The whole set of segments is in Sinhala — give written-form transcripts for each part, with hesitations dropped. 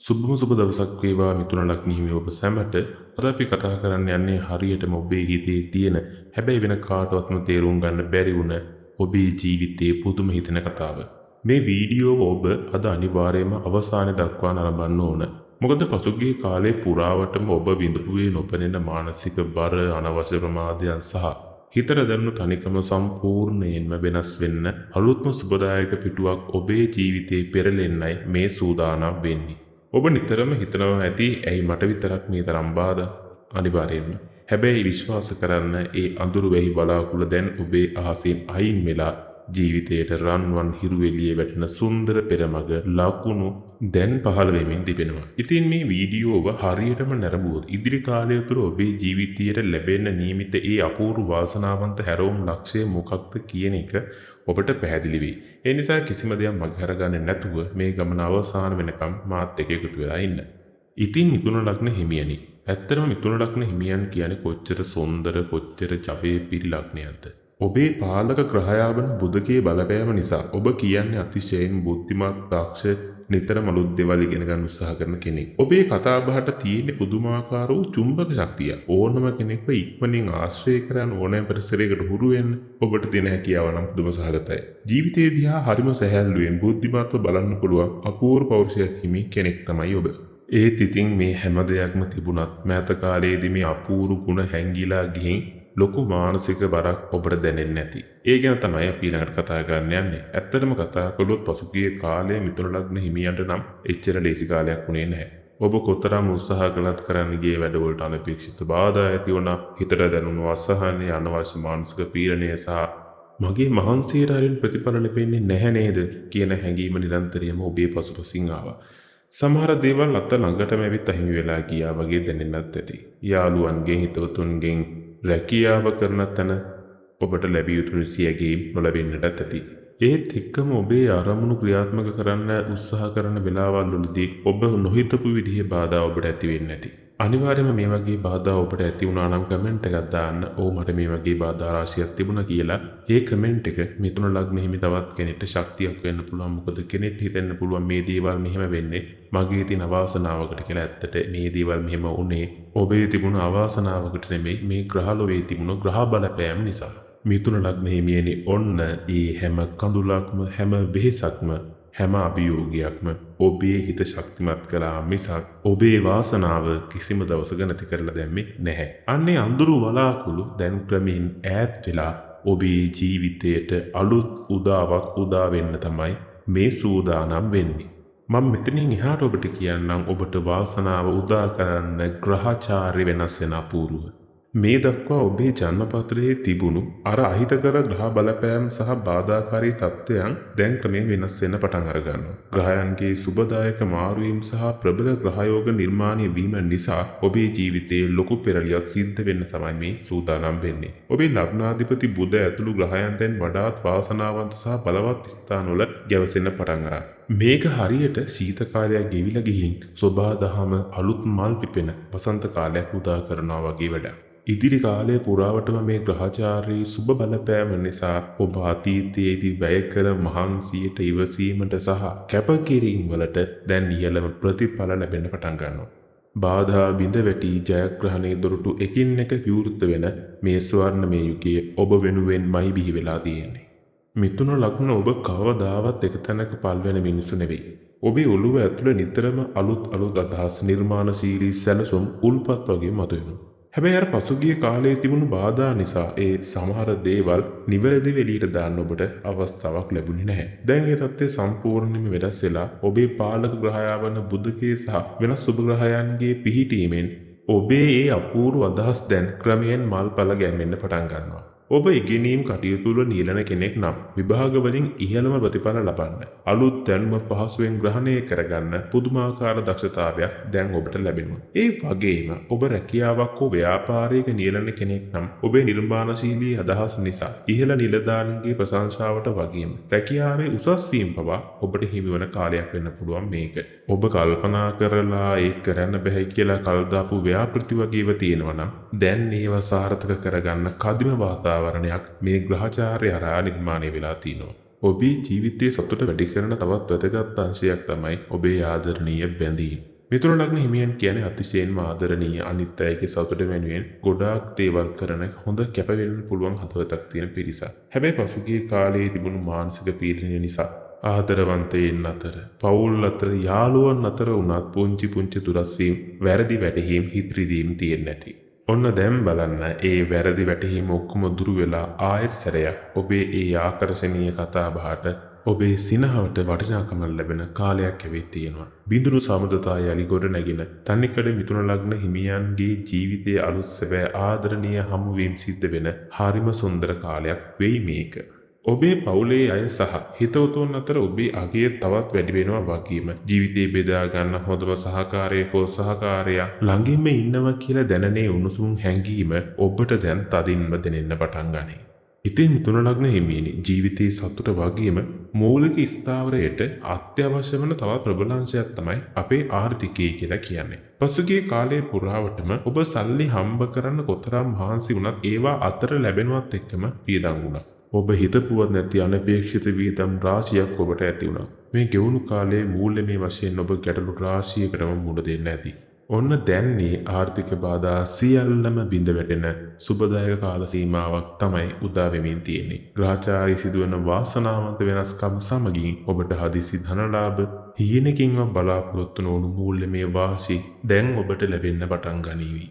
සුබම සුබ දවසක් වේවා මිතුන ලග්න හිමි ඔබ සැමට. අද අපි කතා කරන්න යන්නේ හරියටම ඔබේ හිතේ තියෙන හැබැයි වෙන කාටවත්ම තේරුම් ගන්න බැරි වුණ ඔබේ ජීවිතයේ පුදුම හිතෙන කතාව. මේ වීඩියෝව ඔබ අද අනිවාර්යයෙන්ම අවසානයේ දක්වා නරඹන්න ඕන. මොකද පසුගිය කාලේ පුරාවටම ඔබ විඳපුවේ නොපෙනෙන මානසික බර, අනවශ්‍ය ප්‍රමාදයන් සහ හිතට දැනුණු තනිකම සම්පූර්ණයෙන්ම වෙනස් වෙන්න අලුත්ම සුබදායක පිටුවක් ඔබේ ජීවිතේ පෙරලෙන්නයි මේ සූදානම් වෙන්නේ. ඔබ නිතරම හිතනවා ඇති ඇයි මට විතරක් මේ තරම් බාධා? අනිවාර්යයෙන්ම. හැබැයි විශ්වාස කරන්න ඒ අඳුරු වැහි බලාකුළ දැන් ඔබේ අහසින් අයින් වෙලා ජීවිතයට රන්වන් හිරු එළියේ වැටෙන සුන්දර පෙරමග ලකුණු දැන් පහළ වෙමින් තිබෙනවා. ඉතින් මේ වීඩියෝව හරියටම නැරඹුවොත් ඉදිරි කාලය තුළ ඔබේ ජීවිතයට ලැබෙන නියමිත ඒ අපූර්ව වාසනාවන්ත හැරවුම් ලක්ෂය මොකක්ද කියන එක ඔබට පැහැදිලි වෙයි. ඒ නිසා කිසිම දෙයක් මගහැරගන්නේ නැතුව මේ ගමන අවසාන වෙනකම් මාත් එක්ක එකතු වෙලා ඉන්න. ඉතින් මිතුන ලග්න හිමියනි. ඇත්තටම මිතුන ලග්න හිමියන් කියන්නේ කොච්චර සුන්දර කොච්චර ජවයේ පිරි ලග්නයක්ද? ඔබේ පාලක ග්‍රහයා වන බුධගේ බලපෑම නිසා ඔබ කියන්නේ අතිශයින් බුද්ධිමත්, දක්ෂ, නිතරම අලුත් දේවල් ඉගෙන ගන්න උත්සාහ කරන කෙනෙක්. ඔබේ කතාබහට තියෙන පුදුමාකාර වූ චුම්බක ශක්තිය. ඕනම කෙනෙක්ව ඉක්මනින් ආශ්‍රය කරන ඕනෑම පරිසරයකට හුරු වෙන්න ඔබට තියෙන හැකියාව නම් පුදුම සහගතයි. ජීවිතය දිහා හරිම සැහැල්ලුවෙන් බුද්ධිමත්ව බලන්න පුළුවන් අපූර්ව පෞරුෂයක් හිමි කෙනෙක් තමයි ඔබ. ඒත් ඉතින් මේ හැම දෙයක්ම තිබුණත් මෑත කාලයේදී මේ අපූර්ව ගුණ හැංගිලා ගිහින් ලොකු මානසික බරක් ඔබට දැනෙන්නේ නැති. ඒ ගැන තමයි අපි ඊළඟට කතා කරන්න යන්නේ. ඇත්තටම කතා කළොත් පසුගිය කාලයේ මිතුන ලග්න හිමියන්ට නම් එච්චර ලේසි කාලයක් වුණේ නැහැ. ඔබ කොතරම් උත්සාහ කළත් කරන්න ගිය වැඩවලට අනපේක්ෂිත බාධා ඇති වුණා. හිතට දැනුණු අසහනය, අනවශ්‍ය මානසික පීඩනය සහ මගේ මහන්සියට හරියට ප්‍රතිඵල ලැබෙන්නේ නැහැ නේද කියන හැඟීම නිරන්තරයෙන්ම ඔබේ පසුපසින් ආවා. සමහර දේවල් අත ළඟටම ඇවිත් අහිමි වෙලා ගියා වගේ දැනෙන්නත් ඇති. යාළුවන්ගෙන්, හිතවතුන්ගෙන් රැකියාව කරන තැන ඔබට ලැබිය යුතු නිසියගේ නොලැබෙන්නටත් ඇති. ඒත් එක්කම ඔබේ ආරමුණු ක්‍රියාත්මක කරන්න උත්සාහ කරන වෙලාවල් වලදී ඔබ නොහිතපු විදිහේ බාධා ඔබට ඇති වෙන්නේ නැති. අනිවාර්යයෙන්ම මේ වගේ බාධා ඔබට ඇති වුණා නම් කමෙන්ට් එකක් දාන්න. "ඔව් මට මේ වගේ බාධා රාශියක් තිබුණා" කියලා. ඒ කමෙන්ට් එක මිතුන ලග්න හිමි තවත් කෙනෙක්ට ශක්තියක් වෙන්න පුළුවන්. මොකද කෙනෙක්ට හිතෙන්න පුළුවන් මේ දේවල් මෙහෙම වෙන්නේ මගේ තියෙන අවාසනාවකට කියලා. ඇත්තට මේ දේවල් මෙහෙම වුණේ ඔබේ තිබුණ අවාසනාවකට නෙමෙයි, මේ ග්‍රහලෝකයේ තිබුණු ග්‍රහ බලපෑම් නිසා. මිතුන ලග්න හිමියනි, ඔන්න ඒ හැම කඳුලක්ම, හැම වෙහෙසක්ම, හැම අභියෝගයක්ම ඔබේ හිත ශක්තිමත් කළා මිසක් ඔබේ වාසනාව කිසිම දවසක නැති කරලා දැම්මේ නැහැ. අන්නේ අඳුරු වලාකුළු දැන් ක්‍රමයෙන් ඈත් වෙලා ඔබේ ජීවිතයට අලුත් උදාවක් උදා වෙන්න තමයි මේ සූදානම් වෙන්නේ. මම මෙතනින් එහාට ඔබට කියන්නම් ඔබට වාසනාව උදා කරන්න ග්‍රහචාර්ය වෙනස් වෙන අපූර්ව. මේ දක්වා ඔබේ ජන්මපත්‍රයේ තිබුණු අර අහිතකර ග්‍රහ බලපෑම් සහ බාධාකාරී තත්ත්වයන් දැන් ක්‍රමයෙන් වෙනස් වෙන්න පටන් අර ගන්නවා. ග්‍රහයන්ගේ සුබදායක මාරුවීම් සහ ප්‍රබල ග්‍රහයෝග නිර්මාණය වීම නිසා ඔබේ ජීවිතයේ ලොකු පෙරලියක් සිද්ධ වෙන්න තමයි මේ සූදානම් වෙන්නේ. ඔබේ ලග්නාධිපති බුධ ඇතුළු ග්‍රහයන් දැන් වඩාත් වාසනාවන්ත සහ බලවත් ස්ථානවල ගැවසෙන්න පටන් අරන්. මේක හරියට ශීත කාලයක් ගෙවිලා ගිහින් සෝභාදහම අලුත් මල් පිපෙන වසන්ත කාලයක් උදා කරනවා වගේ වැඩක්. ඉදිරි කාලය පුරාවටම මේ ග්‍රහචාරී සුබ බලපෑම නිසා ඔබ අතීතයේදී වැය කළ මහන්සියට, ඉවසීමට සහ කැපකිරීම වලට දැන් ඉහළම ප්‍රතිඵල ලැබෙන්න පටන් ගන්නවා. බාධා බිඳ වැටි ජයග්‍රහණයේ දොරටු එකින් එක විවෘත වෙන මේ ස්වර්ණමය යුගයේ ඔබ වෙනුවෙන්මයි බිහි වෙලා තියෙන්නේ. මිතුන ලග්න ඔබ කවදාවත් එක තැනක පල් වෙන මිනිසු නෙවෙයි. ඔබේ ඔළුව ඇතුළේ නිතරම අලුත් අදහස්, නිර්මාණශීලී සැලසුම් උල්පත් වගේ මතුවෙනවා. හැබැයි අර පසුගිය කාලයේ තිබුණු බාධා නිසා ඒ සමහර දේවල් නිවැරදිව එළියට දාන්න ඔබට අවස්ථාවක් ලැබුණේ නැහැ. දැන් ඒ තත්ත්වය සම්පූර්ණයෙන්ම වෙනස් වෙලා ඔබේ පාලක ග්‍රහයා වන බුධගේ සහ වෙනස් සුබ ග්‍රහයන්ගේ පිහිටීමෙන් ඔබේ ඒ අපූර්ව අදහස් දැන් ක්‍රමයෙන් මල්පල ගැන්වෙන්න පටන් ගන්නවා. ඔබ ඉගෙනීම් කටයුතු වල නියැලෙන කෙනෙක් නම් විභාග වලින් ඉහළම ප්‍රතිඵල ලබන්න, අලුත් දැනුම පහසුවෙන් ග්‍රහණය කරගන්න පුදුමාකාර දක්ෂතාවයක් දැන් ඔබට ලැබෙනවා. ඒ වගේම ඔබ රැකියාවක් හෝ ව්‍යාපාරයක නියැලෙන කෙනෙක් නම් ඔබේ නිර්මාණශීලී අදහස් නිසා ඉහළ නිලධාරීන්ගේ ප්‍රශංසාවට වගේම රැකියාවේ උසස් වීම පවා ඔබට හිමිවන කාලයක් වෙන්න පුළුවන් මේක. ඔබ කල්පනා කරලා ඒත් කරන්න බැහැ කියලා කල් දාපු ව්‍යාපෘති වගේව තියෙනවා නම් දැන් ඒව සාර්ථක කරගන්න කදිම වාතාවරණයක් මේ ග්‍රහචාර්ය හරහා නිර්මාණය වෙලා තිනවා. ඔබේ ජීවිතයේ සතුට වැඩි කරන තවත් වැදගත් අංශයක් තමයි ඔබේ ආදරණීය බැඳීම්. මිතුන ලග්න හිමියන් කියන්නේ අතිශයින්ම ආදරණීය අනිත් අයගේ සතුට වෙනුවෙන් ගොඩාක් දේවල් කරන හොඳ කැපවෙන්න පුළුවන් හදවතක් තියෙන පිරිසක්. හැබැයි පසුගිය කාලයේ තිබුණු මානසික පීඩනය නිසා ආදරවන්තයින් අතර, පවුල් අතර, යාළුවන් අතර වුණත් පුංචි දුරස්වීම්, වැරදි වැටහීම්, හිත්‍රිදීම් තියෙන්නේ නැති. ඔන්න දැන් බලන්න ඒ වැරදි වැටහීම් ඔක්කොම දුරු වෙලා ආයෙත් සැරයක් ඔබේ ඒ ආකර්ශනීය කතාබහට ඔබේ සිනහවට වටිනාකම ලැබෙන කාලයක් ඇවිත් තියෙනවා. බිඳුරු සමදතාය යලි ගොඩ නැගෙන තනිකඩ මිතුන ලග්න හිමියන්ගේ ජීවිතයේ අලුත් සැබෑ ආදරණීය හමුවීම් සිද්ධ වෙන හරිම සුන්දර කාලයක් වෙයි මේක. ඔබේ පවුලේ අය සහ හිතවතුන් අතර ඔබේ අගය තවත් වැඩි වෙනවා වගේම ජීවිතේ බෙදා ගන්න හොඳම සහකාරයෙකෝ සහකාරයා ළඟින්ම ඉන්නවා කියලා දැනනේ උණුසුම් හැඟීම ඔබට දැන් තදින්ම දැනෙන්න පටන් ගනී. ඉතින් මිතුන ලග්න හිමියනි ජීවිතයේ සතුට වගේම මූලික ස්ථාවරයට අත්‍යවශ්‍ය වන තවත් ප්‍රබලාංශයක් තමයි අපේ ආර්ථිකය කියලා කියන්නේ. පසුගිය කාලයේ පුරාවටම ඔබ සල්ලි හම්බ කරන්න කොතරම් මහන්සි වුණත් ඒවා අතර ලැබෙනවත් එක්කම පියදම් වුණා. ඔබ හිතපුවත් නැති අනපේක්ෂිත වියදම් රාශියක් ඔබට ඇති වුණා. මේ ගෙවුණු කාලයේ මූල්‍යමය වශයෙන් ඔබ ගැටලු රාශියකටම මුහුණ දෙන්න ඇති. ඔන්න දැන්නේ ආර්ථික බාධා සියල්ලම බිඳ වැටෙන සුබදායක කාල සීමාවක් තමයි උදා වෙමින් තියෙන්නේ. ග්‍රහචාරී සිදුවන වාසනාවන්ත වෙනස්කම් සමගින් ඔබට හදිසි ධනලාභ හීනකින්වත් බලාපොරොත්තු නොවුණු මූල්‍යමය වාසි දැන් ඔබට ලැබෙන්න පටන් ගනීවි.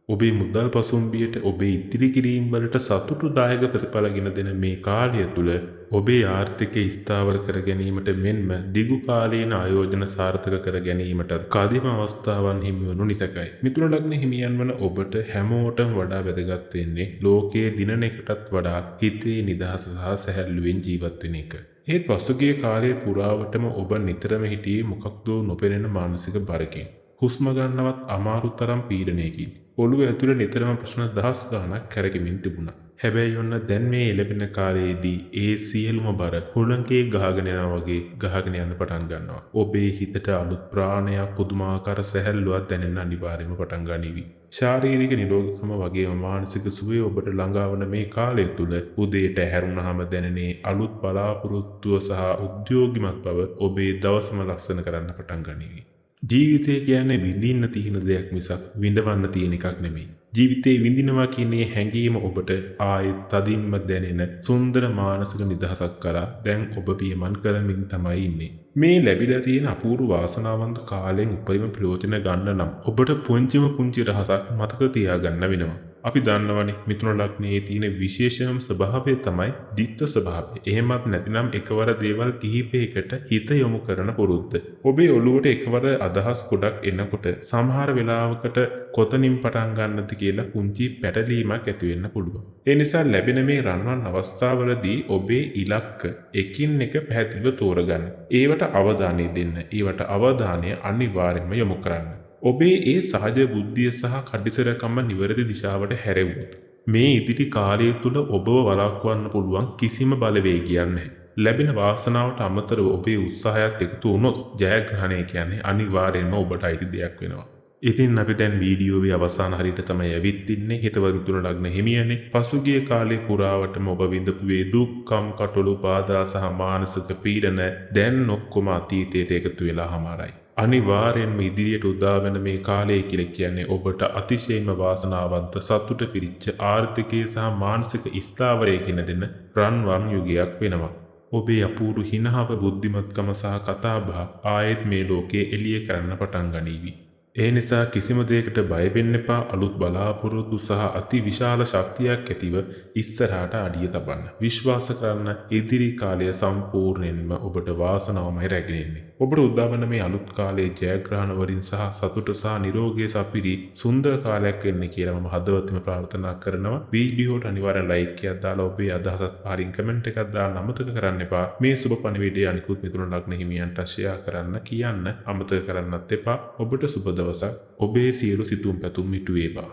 ඔබේ මුදල් පසුම්බියට ඔබේ ඉතිරි කිරීම් වලට සතුටුදායක ප්‍රතිඵල ගෙන දෙන මේ කාලය තුල ඔබේ ආර්ථිකය ස්ථාවර කර ගැනීමට මෙන්ම දිගු කාලීන ආයෝජන සාර්ථක කර ගැනීමට කදිම අවස්ථාවන් හිමි වනු නිසකයි. මිතුන ලග්න හිමියන් වන ඔබට හැමෝටම වඩා වැදගත් වෙන්නේ ලෝකයේ දිනන එකටත් වඩා හිතේ නිදහස සහ සැහැල්ලුවෙන් ජීවත් වෙන එක. ඒත් පසුගිය කාලයේ පුරාවටම ඔබ නිතරම හිටියේ මොකක්දෝ නොපෙනෙන මානසික බරකින්. හුස්ම ගන්නවත් අමාරු තරම් පීඩනයකින්. ඔළුව ඇතුළේ නිතරම ප්‍රශ්න දහස් ගණනක් කැරකෙමින් තිබුණා. හැබැයි ඔන්න දැන් මේ එළබෙන කාලයේදී ඒ සියලුම බර හුළඟේ ගහගෙන යනවා වගේ ගහගෙන යන්න පටන් ගන්නවා. ඔබේ හිතට අලුත් ප්‍රාණයක් පුදුමාකාර සැහැල්ලුවක් දැනෙන්න අනිවාර්යයෙන්ම පටන් ගනිවි. ශාරීරික නිරෝගීකම වගේම මානසික සුවය ඔබට ළඟාවන මේ කාලය තුල උදේට හැරුණාම දැනෙන්නේ අලුත් බලාපොරොත්තුව සහ උද්‍යෝගිමත් බව ඔබේ දවසම ලස්සන කරන්න පටන් ගනිවි. ජීවිතය කියන්නේ විඳින්න තියෙන දෙයක් මිසක් විඳවන්න තියෙන එකක් නෙමෙයි. ජීවිතේ විඳිනවා කියන්නේ හැඟීම ඔබට ආයෙත් තදින්ම දැනෙන සුන්දර මානසික නිදහසක් කරා දැන් ඔබ පියමන් කරමින් තමයි ඉන්නේ. මේ ලැබිලා තියෙන අපූර්ව වාසනාවන්ත කාලයෙන් උපරිම ප්‍රයෝජන ගන්න නම් ඔබට පුංචි රහසක් මතක තියාගන්න වෙනවා. අපි දන්නවනේ මිතුන ලග්නයේ තියෙන විශේෂම ස්වභාවය තමයි ditth ස්වභාවය. එහෙමත් නැතිනම් එකවර දේවල් කිහිපයකට හිත යොමු කරන පුරුද්ද. ඔබේ ඔළුවට එකවර අදහස් ගොඩක් එනකොට සමහර වෙලාවකට කොතනින් පටන් ගන්නද කියලා පුංචි පැටලීමක් ඇති වෙන්න පුළුවන්. ඒ නිසා ලැබෙන මේ රන්වන් අවස්ථාවලදී ඔබේ ඉලක්ක එකින් එක පැහැදිලිව තෝරගන්න. ඒවට අවධානය දෙන්න. ඒවට අවධානය අනිවාර්යයෙන්ම යොමු කරන්න. ඔබේ ඒ සහජ බුද්ධිය සහ කඩිසරකම නිවැරදි දිශාවට හැරෙව්වොත් මේ ඉදිරි කාලය තුල ඔබව වළක්වන්න පුළුවන් කිසිම බලවේගයක් නැහැ. ලැබෙන වාසනාවට අමතරව ඔබේ උත්සාහයත් එකතු වුණොත් ජයග්‍රහණය කියන්නේ අනිවාර්යයෙන්ම ඔබට අයිති දෙයක් වෙනවා. ඉතින් අපි දැන් වීඩියෝවේ අවසාන හරියට තමයි ඇවිත් ඉන්නේ. හිතවත් මිතුන ලග්න හිමියනේ පසුගිය කාලේ පුරාවටම ඔබ විඳපු වේ දුක්ඛම් කටළු බාධා සහ මානසික පීඩන දැන් ඔක්කොම අතීතයට එකතු වෙලා හමාරයි. අනිවාර්යෙන්ම ඉදිරියට උදාවන මේ කාලය කියලා කියන්නේ ඔබට අතිශයින්ම වාසනාවන්ත සතුට පිරිච්ච ආර්ථිකය සහ මානසික ස්ථාවරය ගෙන දෙන රන්වන් යුගයක් වෙනවා. ඔබේ අපූර්ව හිනහව බුද්ධිමත්කම සහ කතාබහ ආයෙත් මේ ලෝකයේ එළිය කරන්න පටන් ගනීවි. ඒ නිසා කිසිම දෙයකට බය වෙන්න එපා. අලුත් බලාපොරොත්තු සහ අති විශාල ශක්තියක් ඇතිව ඉස්සරහට අඩිය තබන්න. විශ්වාස කරන්න ඉදිරි කාලය සම්පූර්ණයෙන්ම ඔබට වාසනාවමයි රැගෙන එන්නේ. ඔබට උදාවන මේ අලුත් කාලයේ ජයග්‍රහණ වලින් සහ සතුට සහ නිරෝගී සපිරි සුන්දර කාලයක් වෙන්න කියලා මම හදවතින්ම ප්‍රාර්ථනා කරනවා. වීඩියෝට අනිවාර්යෙන් ලයික් එකක් දාලා ඔබේ අදහසත් පාරින් කමෙන්ට් එකක් දාන්න අමතක කරන්න එපා. මේ සුබ පණිවිඩය අනිකුත් මිතුන ලග්න හිමියන්ට ෂෙයා කරන්න කියන්න අමතක කරන්නත් එපා. ඔබට සුබ දවසක්. ඔබේ සියලු සිතුම් පැතුම් මිටු වේවා.